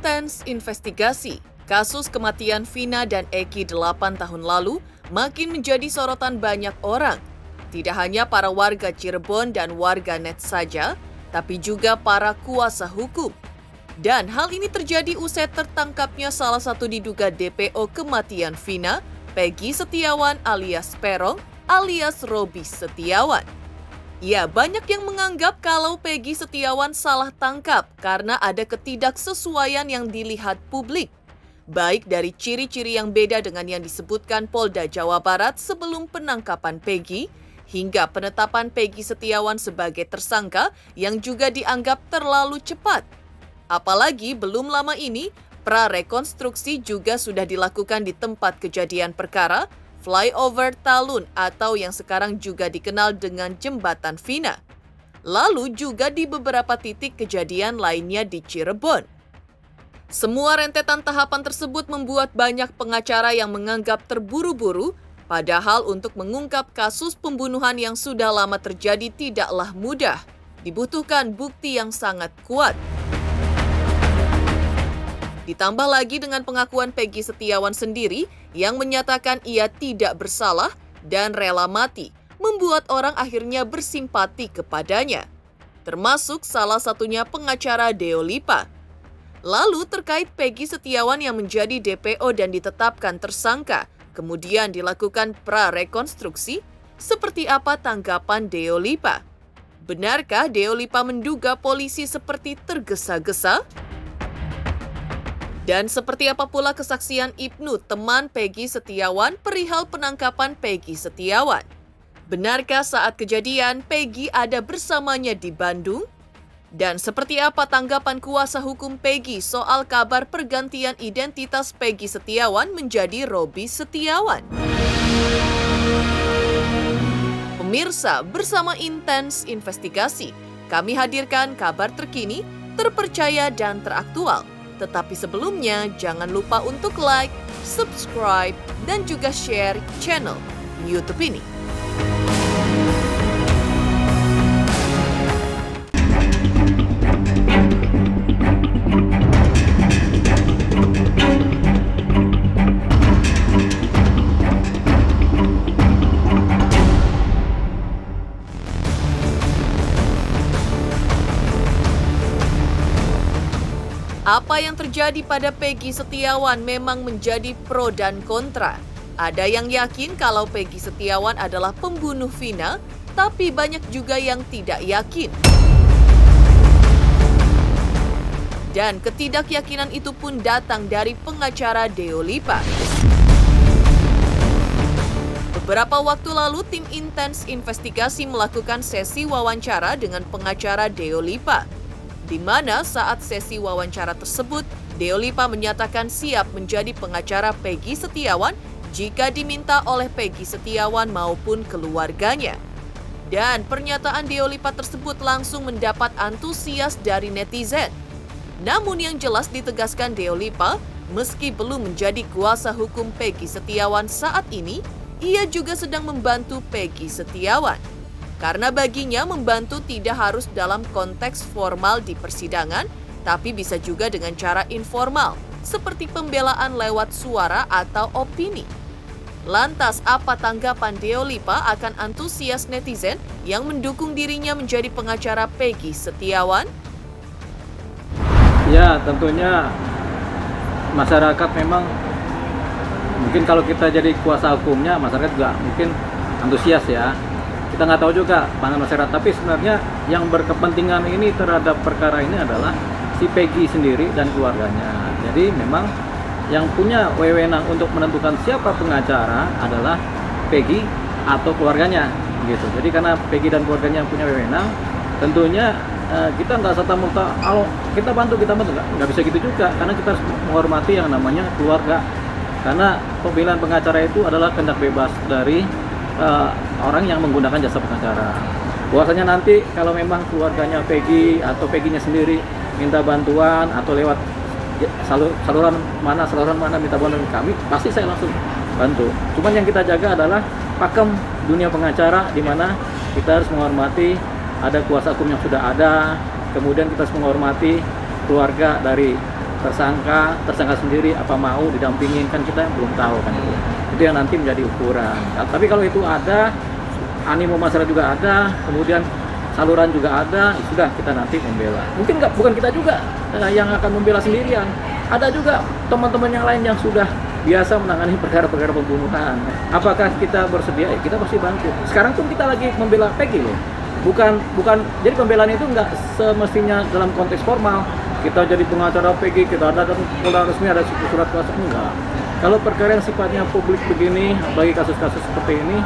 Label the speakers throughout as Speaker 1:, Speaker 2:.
Speaker 1: Intens investigasi kasus kematian Vina dan Eki 8 tahun lalu makin menjadi sorotan banyak orang. Tidak hanya para warga Cirebon dan warga net saja, tapi juga para kuasa hukum. Dan hal ini terjadi usai tertangkapnya salah satu diduga DPO kematian Vina, Peggy Setiawan alias Peron alias Robi Setiawan. Ya, banyak yang menganggap kalau Peggy Setiawan salah tangkap karena ada ketidaksesuaian yang dilihat publik. Baik dari ciri-ciri yang beda dengan yang disebutkan Polda Jawa Barat sebelum penangkapan Peggy, hingga penetapan Peggy Setiawan sebagai tersangka yang juga dianggap terlalu cepat. Apalagi belum lama ini, prarekonstruksi juga sudah dilakukan di tempat kejadian perkara, Flyover Talun atau yang sekarang juga dikenal dengan Jembatan Vina. Lalu juga di beberapa titik kejadian lainnya di Cirebon. Semua rentetan tahapan tersebut membuat banyak pengacara yang menganggap terburu-buru, padahal untuk mengungkap kasus pembunuhan yang sudah lama terjadi tidaklah mudah. Dibutuhkan bukti yang sangat kuat. Ditambah lagi dengan pengakuan Peggy Setiawan sendiri yang menyatakan ia tidak bersalah dan rela mati, membuat orang akhirnya bersimpati kepadanya. Termasuk salah satunya pengacara Deo Lipa. Lalu terkait Peggy Setiawan yang menjadi DPO dan ditetapkan tersangka, kemudian dilakukan prarekonstruksi, seperti apa tanggapan Deo Lipa? Benarkah Deo Lipa menduga polisi seperti tergesa-gesa? Dan seperti apa pula kesaksian Ibnu, teman Peggy Setiawan, perihal penangkapan Peggy Setiawan? Benarkah saat kejadian Peggy ada bersamanya di Bandung? Dan seperti apa tanggapan kuasa hukum Peggy soal kabar pergantian identitas Peggy Setiawan menjadi Robi Setiawan? Pemirsa, bersama Intens Investigasi, kami hadirkan kabar terkini, terpercaya dan teraktual. Tetapi sebelumnya, jangan lupa untuk like, subscribe, dan juga share channel YouTube ini. Apa yang terjadi pada Peggy Setiawan memang menjadi pro dan kontra. Ada yang yakin kalau Peggy Setiawan adalah pembunuh Vina, tapi banyak juga yang tidak yakin. Dan ketidakyakinan itu pun datang dari pengacara Deo Lipa. Beberapa waktu lalu, tim Intens Investigasi melakukan sesi wawancara dengan pengacara Deo Lipa. Di mana saat sesi wawancara tersebut, Deo Lipa menyatakan siap menjadi pengacara Peggy Setiawan jika diminta oleh Peggy Setiawan maupun keluarganya. Dan pernyataan Deo Lipa tersebut langsung mendapat antusias dari netizen. Namun yang jelas ditegaskan Deo Lipa, meski belum menjadi kuasa hukum Peggy Setiawan saat ini, ia juga sedang membantu Peggy Setiawan. Karena baginya membantu tidak harus dalam konteks formal di persidangan, tapi bisa juga dengan cara informal, seperti pembelaan lewat suara atau opini. Lantas, apa tanggapan Deo Lipa akan antusias netizen yang mendukung dirinya menjadi pengacara Peggy Setiawan?
Speaker 2: Ya, tentunya masyarakat memang, mungkin kalau kita jadi kuasa hukumnya, masyarakat juga mungkin antusias ya. Kita nggak tahu juga pandangan masyarakat, tapi sebenarnya yang berkepentingan ini terhadap perkara ini adalah si Peggy sendiri dan keluarganya. Jadi memang yang punya wewenang untuk menentukan siapa pengacara adalah Peggy atau keluarganya, gitu. Jadi karena Peggy dan keluarganya yang punya wewenang, tentunya kita nggak serta-merta, kalau kita bantu, nggak bisa gitu juga, karena kita harus menghormati yang namanya keluarga. Karena pemilihan pengacara itu adalah kehendak bebas dari orang yang menggunakan jasa pengacara. Bahwasanya nanti kalau memang keluarganya Peggy atau Peggy-nya sendiri minta bantuan atau lewat saluran mana minta bantuan kami, pasti saya langsung bantu. Cuman yang kita jaga adalah pakem dunia pengacara, di mana kita harus menghormati ada kuasa hukum yang sudah ada, kemudian kita harus menghormati keluarga dari tersangka sendiri apa mau didampingin, kan kita belum tahu kan itu yang nanti menjadi ukuran. Nah, tapi kalau itu ada animo masyarakat juga ada, kemudian saluran juga ada, sudah kita nanti membela. Mungkin bukan kita juga yang akan membela sendirian, ada juga teman-teman yang lain yang sudah biasa menangani perkara-perkara pembunuhan. Apakah kita bersedia? Kita pasti bantu. Sekarang pun kita lagi membela Peggy loh. Bukan jadi pembelaan itu nggak semestinya dalam konteks formal. Kita jadi pengacara Peggy, kita ada Polda resmi, ada surat kuasa, enggak. Kalau perkara yang sifatnya publik begini, bagi kasus-kasus seperti ini,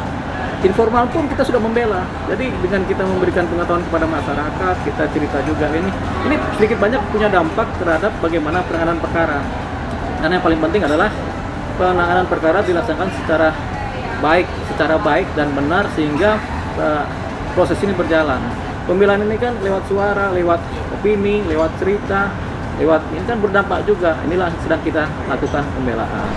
Speaker 2: informal pun kita sudah membela. Jadi dengan kita memberikan pengetahuan kepada masyarakat, kita cerita juga ini sedikit banyak punya dampak terhadap bagaimana penanganan perkara. Karena yang paling penting adalah penanganan perkara dilaksanakan secara baik dan benar sehingga proses ini berjalan. Pembelaan ini kan lewat suara, lewat opini, lewat cerita, ini kan berdampak juga. Inilah sedang kita lakukan pembelaan.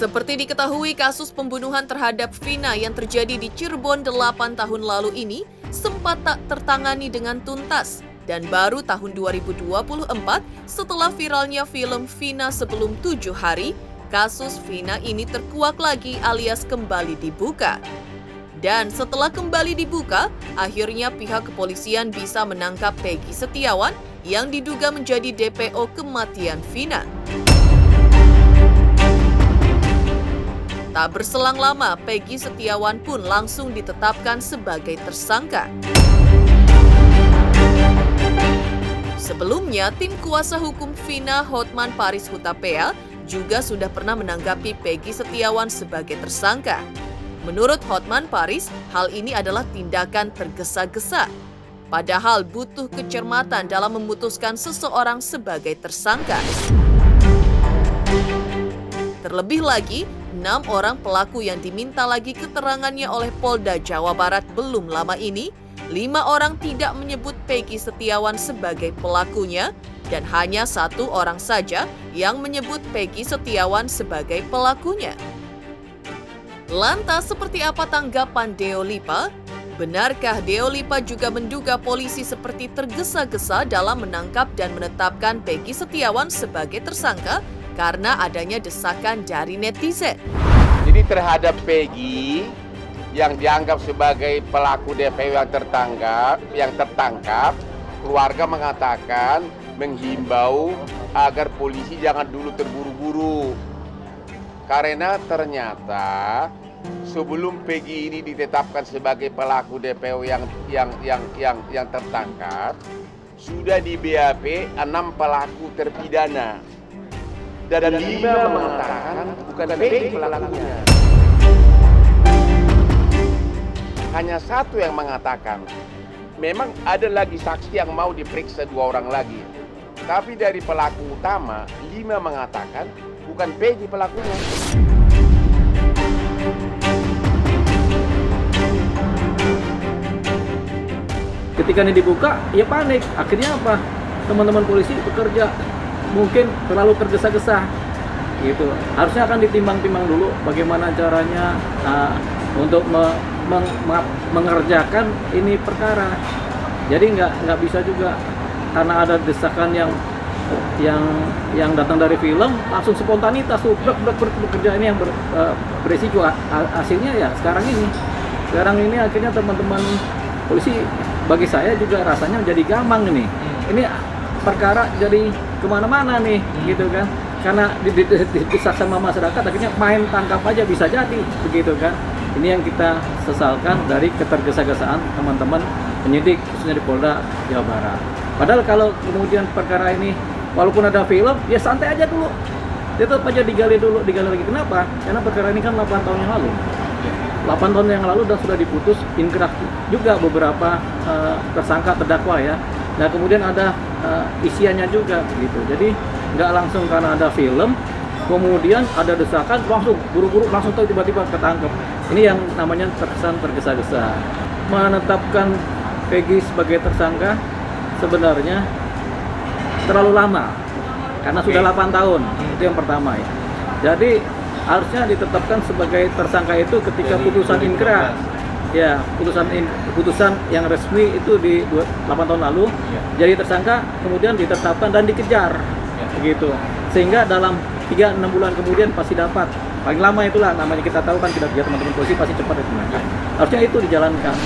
Speaker 1: Seperti diketahui, kasus pembunuhan terhadap Vina yang terjadi di Cirebon 8 tahun lalu ini sempat tak tertangani dengan tuntas. Dan baru tahun 2024, setelah viralnya film Vina Sebelum 7 Hari, kasus Vina ini terkuak lagi alias kembali dibuka. Dan setelah kembali dibuka, akhirnya pihak kepolisian bisa menangkap Peggy Setiawan yang diduga menjadi DPO kematian Vina. Tak berselang lama, Peggy Setiawan pun langsung ditetapkan sebagai tersangka. Sebelumnya, tim kuasa hukum Vina, Hotman Paris Hutapea, juga sudah pernah menanggapi Peggy Setiawan sebagai tersangka. Menurut Hotman Paris, hal ini adalah tindakan tergesa-gesa. Padahal butuh kecermatan dalam memutuskan seseorang sebagai tersangka. Terlebih lagi, 6 orang pelaku yang diminta lagi keterangannya oleh Polda Jawa Barat belum lama ini, 5 orang tidak menyebut Peggy Setiawan sebagai pelakunya, dan hanya 1 orang saja yang menyebut Peggy Setiawan sebagai pelakunya. Lantas, seperti apa tanggapan Deo Lipa? Benarkah Deo Lipa juga menduga polisi seperti tergesa-gesa dalam menangkap dan menetapkan Peggy Setiawan sebagai tersangka karena adanya desakan dari netizen?
Speaker 3: Jadi terhadap Peggy yang dianggap sebagai pelaku DPO yang tertangkap, keluarga mengatakan menghimbau agar polisi jangan dulu terburu-buru. Karena ternyata sebelum Peggy ini ditetapkan sebagai pelaku DPO yang tertangkap, sudah di BAP 6 pelaku terpidana. Dan 5 mengatakan bukan Peggy pelakunya. Hanya 1 yang mengatakan. Memang ada lagi saksi yang mau diperiksa 2 orang lagi. Tapi dari pelaku utama, 5 mengatakan bukan Peggy pelakunya.
Speaker 2: Ketika ini dibuka, ya panik. Akhirnya apa? Teman-teman polisi bekerja mungkin terlalu tergesa-gesa. Gitu. Harusnya akan ditimbang-timbang dulu bagaimana caranya untuk mengerjakan ini perkara. Jadi nggak bisa juga karena ada desakan yang datang dari film langsung spontanitas tuh bekerja, ini yang beresiko. Hasilnya ya sekarang ini akhirnya teman-teman polisi bagi saya juga rasanya menjadi gamang ini perkara jadi kemana-mana nih gitu kan, karena didesak sama masyarakat akhirnya main tangkap aja bisa jadi begitu kan. Ini yang kita sesalkan dari ketergesa-gesaan teman-teman penyidik khususnya di Polda Jawa Barat. Padahal kalau kemudian perkara ini walaupun ada film, ya santai aja dulu. Tetap aja digali lagi. Kenapa? Karena perkara ini kan 8 tahun yang lalu. 8 tahun yang lalu dan sudah diputus inkrah juga beberapa tersangka terdakwa ya. Nah kemudian ada isiannya juga gitu. Jadi nggak langsung karena ada film, kemudian ada desakan langsung buru-buru langsung tahu tiba-tiba ketangkep. Ini yang namanya terkesan tergesa-gesa. Menetapkan Peggy sebagai tersangka sebenarnya terlalu lama karena sudah 8 tahun. Itu yang pertama ya. Jadi harusnya ditetapkan sebagai tersangka itu ketika putusan inkrah. Ya, putusan yang resmi itu di 8 tahun lalu. Jadi tersangka kemudian ditetapkan dan dikejar, begitu. Sehingga dalam 3-6 bulan kemudian pasti dapat. Paling lama itulah, namanya kita tahu kan kinerja teman-teman polisi pasti cepat itu. Harusnya itu dijalankan.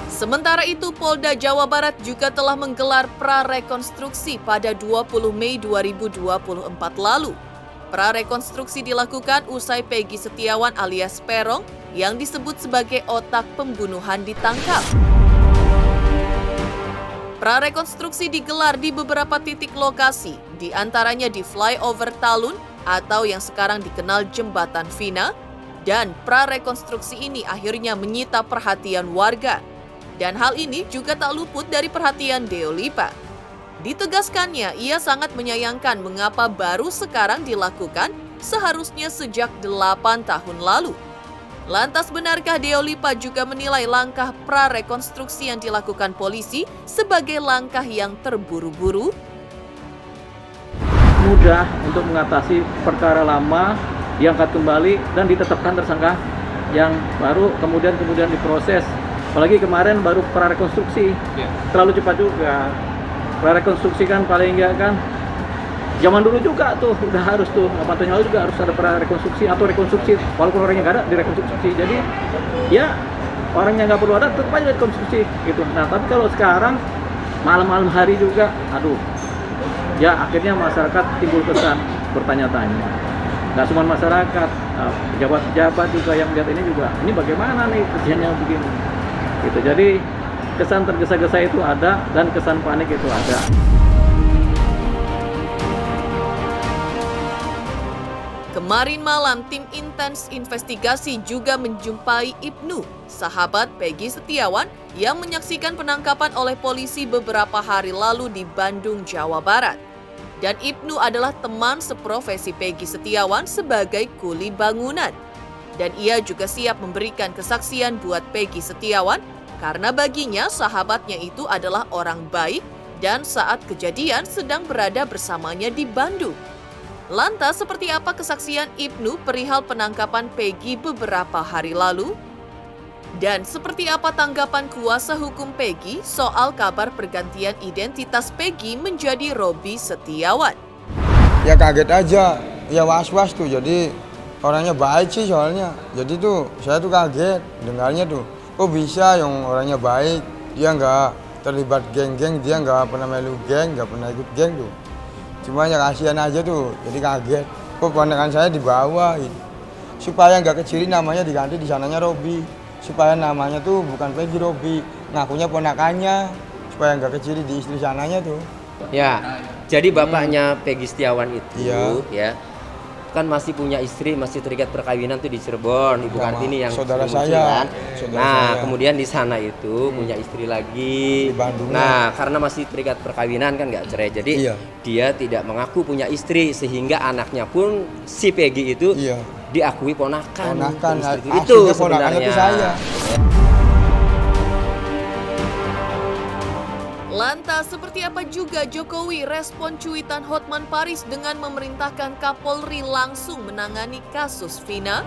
Speaker 1: Sementara itu, Polda Jawa Barat juga telah menggelar prarekonstruksi pada 20 Mei 2024 lalu. Prarekonstruksi dilakukan usai Peggy Setiawan alias Peron yang disebut sebagai otak pembunuhan ditangkap. Prarekonstruksi digelar di beberapa titik lokasi, di antaranya di flyover Talun atau yang sekarang dikenal Jembatan Vina, dan prarekonstruksi ini akhirnya menyita perhatian warga. Dan hal ini juga tak luput dari perhatian Deo Lipa. Ditegaskannya, ia sangat menyayangkan mengapa baru sekarang dilakukan, seharusnya sejak 8 tahun lalu. Lantas benarkah Deo Lipa juga menilai langkah prarekonstruksi yang dilakukan polisi sebagai langkah yang terburu-buru?
Speaker 2: Mudah untuk mengatasi perkara lama, diangkat kembali dan ditetapkan tersangka yang baru kemudian diproses. Apalagi kemarin baru prarekonstruksi, terlalu cepat juga. Prarekonstruksi kan paling enggak kan, zaman dulu juga tuh udah harus tuh, 8 tahun lalu juga harus ada prarekonstruksi atau rekonstruksi, walaupun orangnya nggak ada direkonstruksi. Jadi ya orangnya nggak perlu ada, tetap aja rekonstruksi gitu. Nah tapi kalau sekarang malam-malam hari juga, aduh, ya akhirnya masyarakat timbul kesan bertanya-tanya. Nggak cuma masyarakat, pejabat-pejabat juga yang lihat ini juga, ini bagaimana nih kerjanya begini. Gitu. Jadi kesan tergesa-gesa itu ada dan kesan panik itu ada.
Speaker 1: Kemarin malam tim intens investigasi juga menjumpai Ibnu, sahabat Peggy Setiawan yang menyaksikan penangkapan oleh polisi beberapa hari lalu di Bandung, Jawa Barat. Dan Ibnu adalah teman seprofesi Peggy Setiawan sebagai kuli bangunan. Dan ia juga siap memberikan kesaksian buat Peggy Setiawan karena baginya sahabatnya itu adalah orang baik dan saat kejadian sedang berada bersamanya di Bandung. Lantas seperti apa kesaksian Ibnu perihal penangkapan Peggy beberapa hari lalu? Dan seperti apa tanggapan kuasa hukum Peggy soal kabar pergantian identitas Peggy menjadi Robby Setiawan?
Speaker 4: Ya kaget aja, ya was-was tuh, jadi orangnya baik sih soalnya. Jadi tuh saya tuh kaget dengarnya tuh, kok bisa yang orangnya baik, dia nggak terlibat geng-geng, dia nggak pernah melu geng, nggak pernah ikut geng tuh. Cuma ya kasihan aja tuh, jadi kaget. Kok ponakan saya dibawa gitu. Supaya nggak keciri namanya diganti di sananya Robby. Supaya namanya tuh bukan Peggy, Robby, ngakunya ponakannya. Supaya nggak keciri di istri sananya tuh.
Speaker 5: Ya, jadi bapaknya Peggy Setiawan itu
Speaker 4: Iya.
Speaker 5: ya kan masih punya istri, masih terikat perkawinan tuh di Cirebon, Ibu
Speaker 4: Sama
Speaker 5: Kartini yang
Speaker 4: saudara
Speaker 5: muncul
Speaker 4: saya.
Speaker 5: kan.
Speaker 4: Saudara
Speaker 5: Nah,
Speaker 4: saya.
Speaker 5: kemudian di sana itu punya istri lagi.
Speaker 4: Di Bandung.
Speaker 5: Nah, karena masih terikat perkawinan kan nggak cerai, jadi
Speaker 4: Iya.
Speaker 5: dia tidak mengaku punya istri sehingga anaknya pun si Peggy itu
Speaker 4: Iya.
Speaker 5: diakui ponakan.
Speaker 4: Ponakan,
Speaker 5: Istri
Speaker 4: aslinya
Speaker 5: itu
Speaker 4: ponakannya
Speaker 5: sebenarnya.
Speaker 4: tuh saya.
Speaker 1: Lantas, seperti apa juga Jokowi respon cuitan Hotman Paris dengan memerintahkan Kapolri langsung menangani kasus Vina?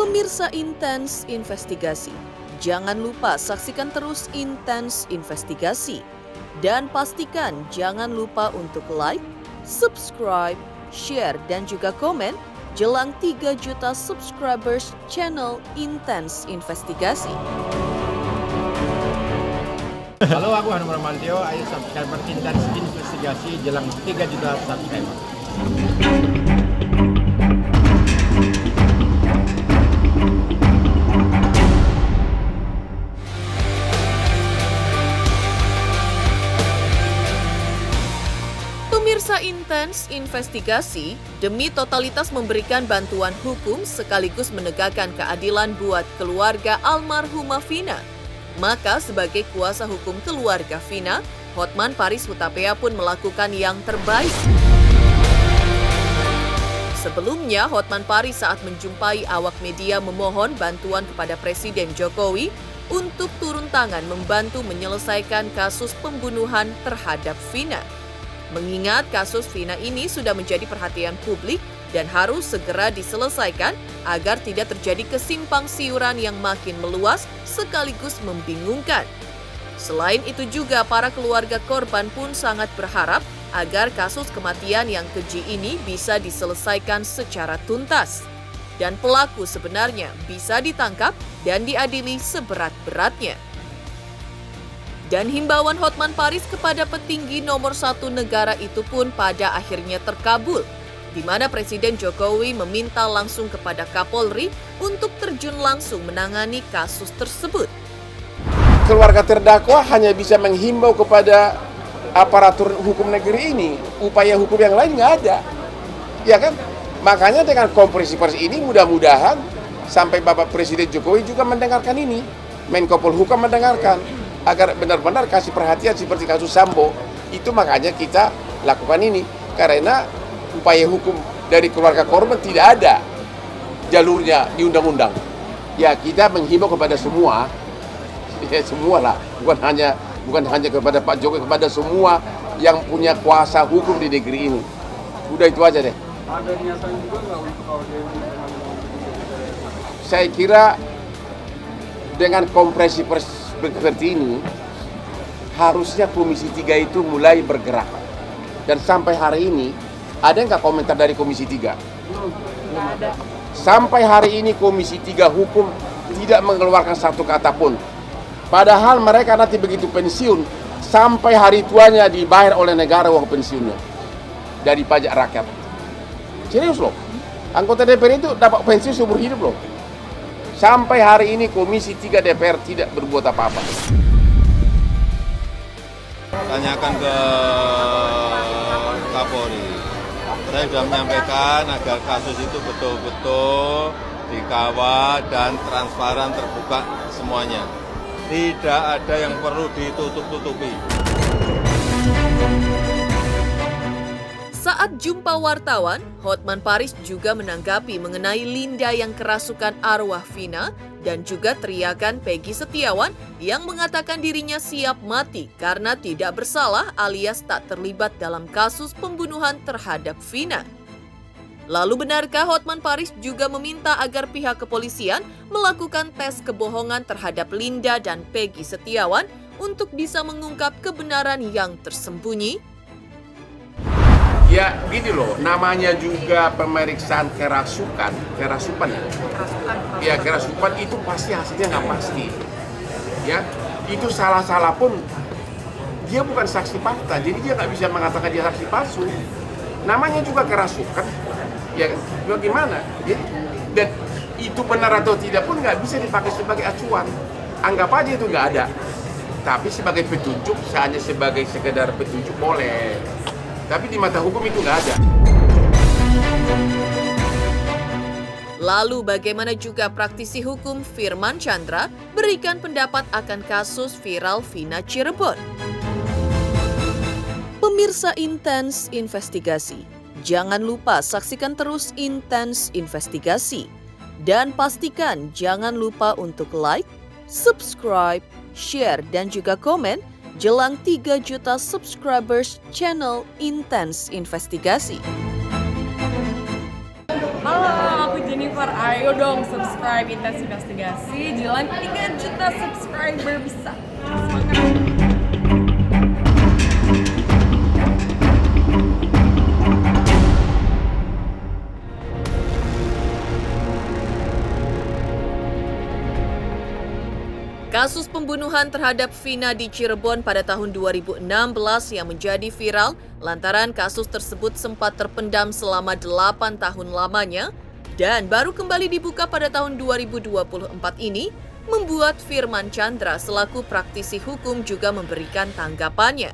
Speaker 1: Pemirsa Intens Investigasi, jangan lupa saksikan terus Intens Investigasi. Dan pastikan jangan lupa untuk like, subscribe, share, dan juga komen jelang 3 juta subscribers channel Intens Investigasi.
Speaker 6: Halo, aku Hanum Ramantio, ayo subscriber Intens Investigasi jelang 3 juta subscriber.
Speaker 1: Pemirsa Intens Investigasi, demi totalitas memberikan bantuan hukum sekaligus menegakkan keadilan buat keluarga almarhumah Vina. Maka sebagai kuasa hukum keluarga Vina, Hotman Paris Hutapea pun melakukan yang terbaik. Sebelumnya, Hotman Paris saat menjumpai awak media memohon bantuan kepada Presiden Jokowi untuk turun tangan membantu menyelesaikan kasus pembunuhan terhadap Vina. Mengingat kasus Vina ini sudah menjadi perhatian publik dan harus segera diselesaikan agar tidak terjadi kesimpang siuran yang makin meluas sekaligus membingungkan. Selain itu juga para keluarga korban pun sangat berharap agar kasus kematian yang keji ini bisa diselesaikan secara tuntas. Dan pelaku sebenarnya bisa ditangkap dan diadili seberat-beratnya. Dan himbauan Hotman Paris kepada petinggi nomor 1 negara itu pun pada akhirnya terkabul, di mana Presiden Jokowi meminta langsung kepada Kapolri untuk terjun langsung menangani kasus tersebut.
Speaker 3: Keluarga terdakwa hanya bisa menghimbau kepada aparatur hukum negeri ini, upaya hukum yang lain nggak ada, ya kan? Makanya dengan konferensi pers ini mudah-mudahan sampai Bapak Presiden Jokowi juga mendengarkan ini, Menko Polhukam mendengarkan, agar benar-benar kasih perhatian seperti kasus Sambo. Itu makanya kita lakukan ini, karena upaya hukum dari keluarga korban tidak ada jalurnya di undang-undang. Ya kita menghimbau kepada semua, ya semua lah, bukan hanya kepada Pak Jokowi, kepada semua yang punya kuasa hukum di negeri ini. Udah itu aja deh.
Speaker 2: Ada niatan juga nggak untuk audiensi?
Speaker 3: Saya kira dengan konferensi pers seperti ini harusnya Komisi 3 itu mulai bergerak. Dan sampai hari ini ada nggak komentar dari Komisi 3?
Speaker 7: Nggak ada.
Speaker 3: Sampai hari ini Komisi 3 hukum tidak mengeluarkan satu kata pun. Padahal mereka nanti begitu pensiun sampai hari tuanya dibayar oleh negara uang pensiunnya dari pajak rakyat. Serius loh, anggota DPR itu dapat pensiun seumur hidup loh. Sampai hari ini Komisi 3 DPR tidak berbuat apa-apa.
Speaker 8: Tanyakan ke Kapolri. Saya sudah menyampaikan agar kasus itu betul-betul dikawal dan transparan, terbuka semuanya. Tidak ada yang perlu ditutup-tutupi.
Speaker 1: Saat jumpa wartawan, Hotman Paris juga menanggapi mengenai Linda yang kerasukan arwah Vina dan juga teriakan Peggy Setiawan yang mengatakan dirinya siap mati karena tidak bersalah alias tak terlibat dalam kasus pembunuhan terhadap Vina. Lalu benarkah Hotman Paris juga meminta agar pihak kepolisian melakukan tes kebohongan terhadap Linda dan Peggy Setiawan untuk bisa mengungkap kebenaran yang tersembunyi?
Speaker 3: Ya gini loh, namanya juga pemeriksaan kerasukan ya. Ya kerasukan itu pasti hasilnya nggak pasti. Ya, itu salah-salah pun dia bukan saksi fakta, jadi dia nggak bisa mengatakan dia saksi palsu. Namanya juga kerasukan, ya bagaimana? Ya, dan itu benar atau tidak pun nggak bisa dipakai sebagai acuan. Anggap aja itu nggak ada. Tapi sebagai petunjuk, hanya sebagai sekedar petunjuk boleh. Tapi di mata hukum itu nggak ada.
Speaker 1: Lalu bagaimana juga praktisi hukum Firman Chandra berikan pendapat akan kasus viral Vina Cirebon? Pemirsa Intens Investigasi, jangan lupa saksikan terus Intens Investigasi. Dan pastikan jangan lupa untuk like, subscribe, share, dan juga komen jelang 3 juta subscribers channel Intens Investigasi.
Speaker 7: Halo, aku Jennifer. Ayo dong subscribe Intens Investigasi. Jelang 3 juta subscriber bisa. Semangat.
Speaker 1: Kasus pembunuhan terhadap Vina di Cirebon pada tahun 2016 yang menjadi viral lantaran kasus tersebut sempat terpendam selama 8 tahun lamanya dan baru kembali dibuka pada tahun 2024 ini membuat Firman Chandra selaku praktisi hukum juga memberikan tanggapannya.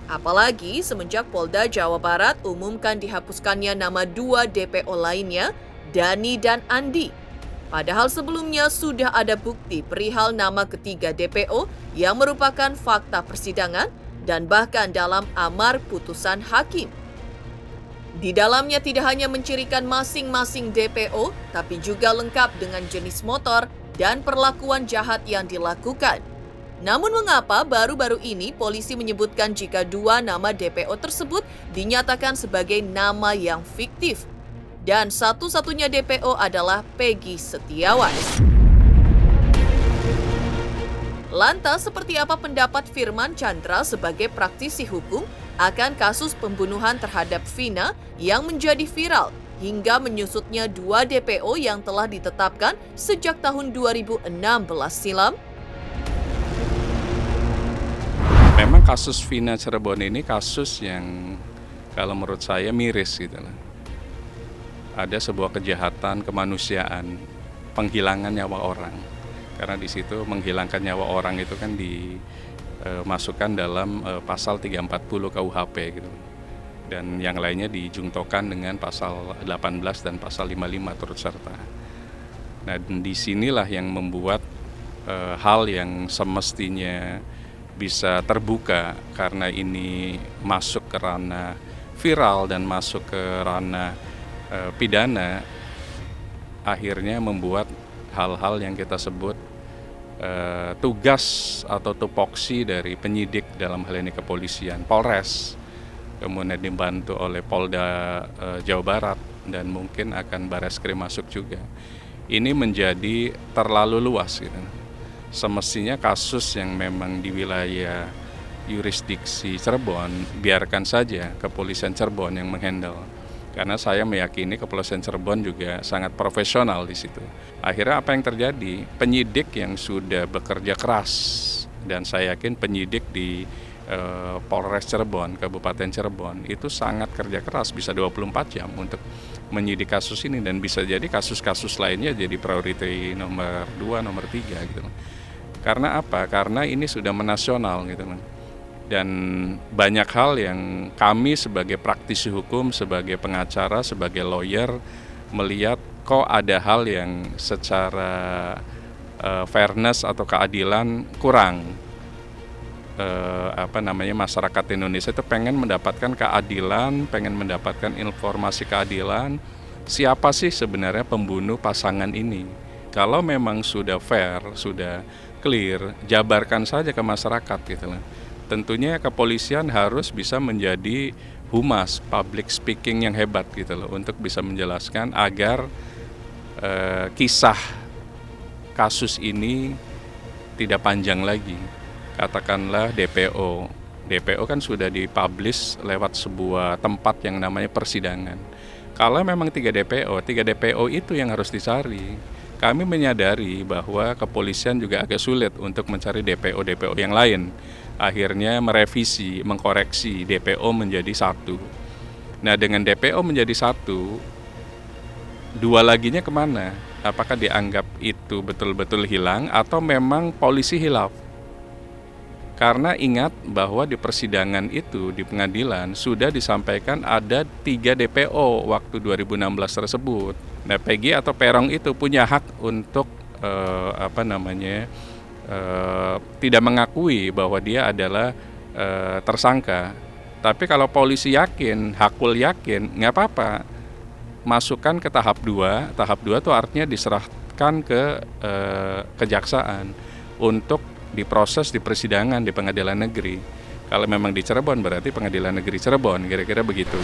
Speaker 1: Apalagi semenjak Polda Jawa Barat umumkan dihapuskannya nama 2 DPO lainnya, Dani dan Andi. Padahal sebelumnya sudah ada bukti perihal nama ketiga DPO yang merupakan fakta persidangan dan bahkan dalam amar putusan hakim. Di dalamnya tidak hanya mencirikan masing-masing DPO, tapi juga lengkap dengan jenis motor dan perlakuan jahat yang dilakukan. Namun mengapa baru-baru ini polisi menyebutkan jika 2 nama DPO tersebut dinyatakan sebagai nama yang fiktif? Dan satu-satunya DPO adalah Peggy Setiawan. Lantas, seperti apa pendapat Firman Chandra sebagai praktisi hukum akan kasus pembunuhan terhadap Vina yang menjadi viral hingga menyusutnya 2 DPO yang telah ditetapkan sejak tahun 2016 silam?
Speaker 9: Memang kasus Vina Cirebon ini kasus yang kalau menurut saya miris gitu lah. Ada sebuah kejahatan kemanusiaan, penghilangan nyawa orang. Karena di situ menghilangkan nyawa orang itu kan dimasukkan dalam pasal 340 KUHP gitu. Dan yang lainnya dijungtokan dengan pasal 18 dan pasal 55 turut serta. Nah, disinilah yang membuat hal yang semestinya bisa terbuka karena ini masuk ke ranah viral dan masuk ke ranah pidana, akhirnya membuat hal-hal yang kita sebut tugas atau tupoksi dari penyidik dalam hal ini kepolisian, Polres, kemudian dibantu oleh Polda Jawa Barat dan mungkin akan Bareskrim masuk juga. Ini menjadi terlalu luas gitu. Semestinya kasus yang memang di wilayah yurisdiksi Cirebon, biarkan saja kepolisian Cirebon yang menghandle. Karena saya meyakini kepolisian Cirebon juga sangat profesional di situ. Akhirnya apa yang terjadi? Penyidik yang sudah bekerja keras, dan saya yakin penyidik di Polres Cirebon, Kabupaten Cirebon, itu sangat kerja keras, bisa 24 jam untuk menyidik kasus ini, dan bisa jadi kasus-kasus lainnya jadi priority nomor 2, nomor 3 gitu. Karena apa? Karena ini sudah menasional gitu. Dan banyak hal yang kami sebagai praktisi hukum, sebagai pengacara, sebagai lawyer melihat kok ada hal yang secara fairness atau keadilan kurang. Masyarakat Indonesia itu pengen mendapatkan keadilan, pengen mendapatkan informasi keadilan. Siapa sih sebenarnya pembunuh pasangan ini? Kalau memang sudah fair, sudah clear, jabarkan saja ke masyarakat gitu lah. Tentunya kepolisian harus bisa menjadi humas, public speaking yang hebat gitu loh, untuk bisa menjelaskan agar kisah kasus ini tidak panjang lagi. Katakanlah DPO kan sudah dipublish lewat sebuah tempat yang namanya persidangan. Kalau memang 3 DPO itu yang harus dicari. Kami menyadari bahwa kepolisian juga agak sulit untuk mencari DPO yang lain. Akhirnya merevisi, mengkoreksi DPO menjadi 1. Nah, dengan DPO menjadi 1, 2 laginya kemana? Apakah dianggap itu betul-betul hilang atau memang polisi hilaf? Karena ingat bahwa di persidangan itu, di pengadilan, sudah disampaikan ada 3 DPO waktu 2016 tersebut. Nah, Peggy atau Perong itu punya hak untuk tidak mengakui bahwa dia adalah tersangka. Tapi kalau polisi yakin, Hakul yakin, nggak apa-apa. Masukkan ke tahap 2. Tahap 2 itu artinya diserahkan ke kejaksaan untuk diproses di persidangan di pengadilan negeri. Kalau memang di Cirebon berarti pengadilan negeri Cirebon, kira-kira begitu.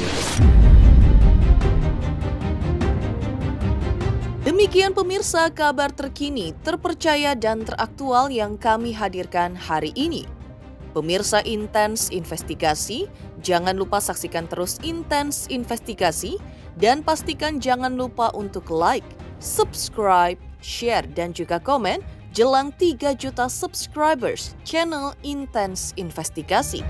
Speaker 1: Demikian pemirsa kabar terkini, terpercaya dan teraktual yang kami hadirkan hari ini. Pemirsa Intens Investigasi, jangan lupa saksikan terus Intens Investigasi dan pastikan jangan lupa untuk like, subscribe, share dan juga komen jelang 3 juta subscribers channel Intens Investigasi.